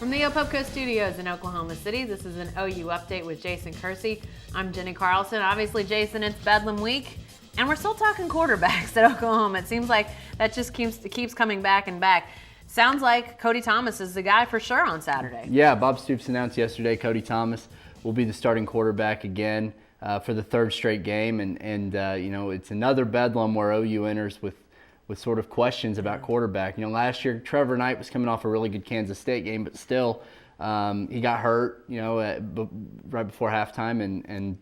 From the Opopco Studios in Oklahoma City, this is an OU Update with Jason Kersey. I'm Jenny Carlson. Obviously, Jason, it's Bedlam week, and we're still talking quarterbacks at Oklahoma. It seems like that just keeps coming back and back. Sounds like Cody Thomas is the guy for sure on Saturday. Yeah, Bob Stoops announced yesterday Cody Thomas will be the starting quarterback again for the third straight game, and it's another Bedlam where OU enters with sort of questions about quarterback. Last year Trevor Knight was coming off a really good Kansas State game, but still he got hurt, right before halftime, and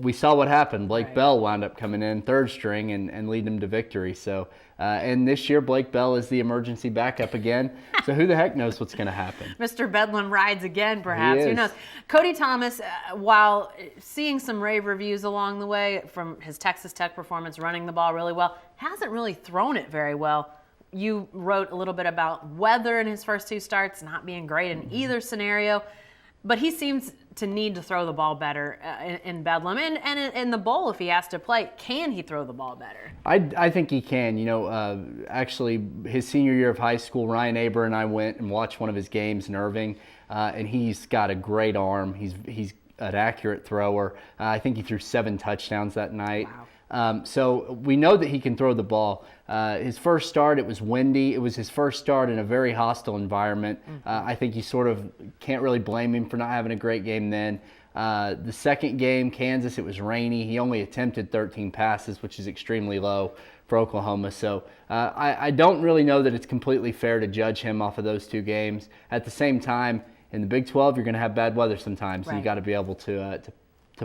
we saw what happened. Blake Bell wound up coming in third string and leading them to victory. So, and this year Blake Bell is the emergency backup again. So who the heck knows what's going to happen? Mr. Bedlam rides again, perhaps. Who knows? Cody Thomas, while seeing some rave reviews along the way from his Texas Tech performance, running the ball really well, hasn't really thrown it very well. You wrote a little bit about weather in his first two starts, not being great in either scenario. But he seems to need to throw the ball better in Bedlam. And in the bowl, if he has to play, can he throw the ball better? I think he can. Actually, his senior year of high school, Ryan Aber and I went and watched one of his games in Irving, and he's got a great arm. He's an accurate thrower. I think he threw 7 touchdowns that night. Wow. So we know that he can throw the ball. His first start, it was windy. It was his first start in a very hostile environment. I think you sort of can't really blame him for not having a great game then. The second game, Kansas, it was rainy. He only attempted 13 passes, which is extremely low for Oklahoma. So I don't really know that it's completely fair to judge him off of those 2 games. At the same time, in the Big 12, you're going to have bad weather sometimes. Right. So you got to be able to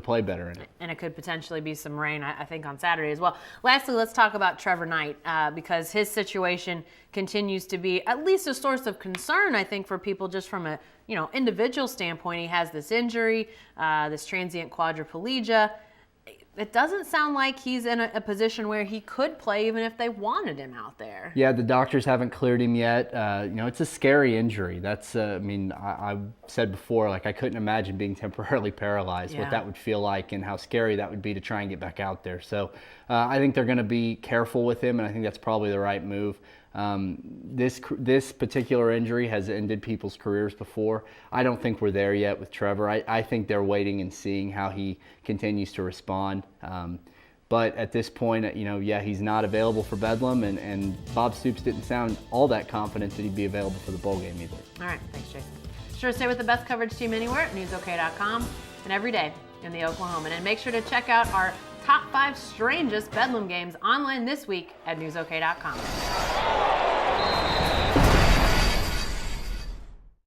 play better in it. And it could potentially be some rain, I think, on Saturday as well. Lastly, let's talk about Trevor Knight because his situation continues to be at least a source of concern, I think, for people just from a individual standpoint. He has this injury, this transient quadriplegia. It doesn't sound like he's in a position where he could play even if they wanted him out there. Yeah, the doctors haven't cleared him yet. It's a scary injury. That's, I said before, I couldn't imagine being temporarily paralyzed, what that would feel like and how scary that would be to try and get back out there. So I think they're going to be careful with him, and I think that's probably the right move. This particular injury has ended people's careers before. I don't think we're there yet with Trevor. I think they're waiting and seeing how he continues to respond. But at this point, he's not available for Bedlam, and Bob Stoops didn't sound all that confident that he'd be available for the bowl game either. All right, thanks, Jason. Sure to stay with the best coverage team anywhere at newsok.com and every day in the Oklahoman. And make sure to check out our top 5 strangest Bedlam games online this week at newsok.com.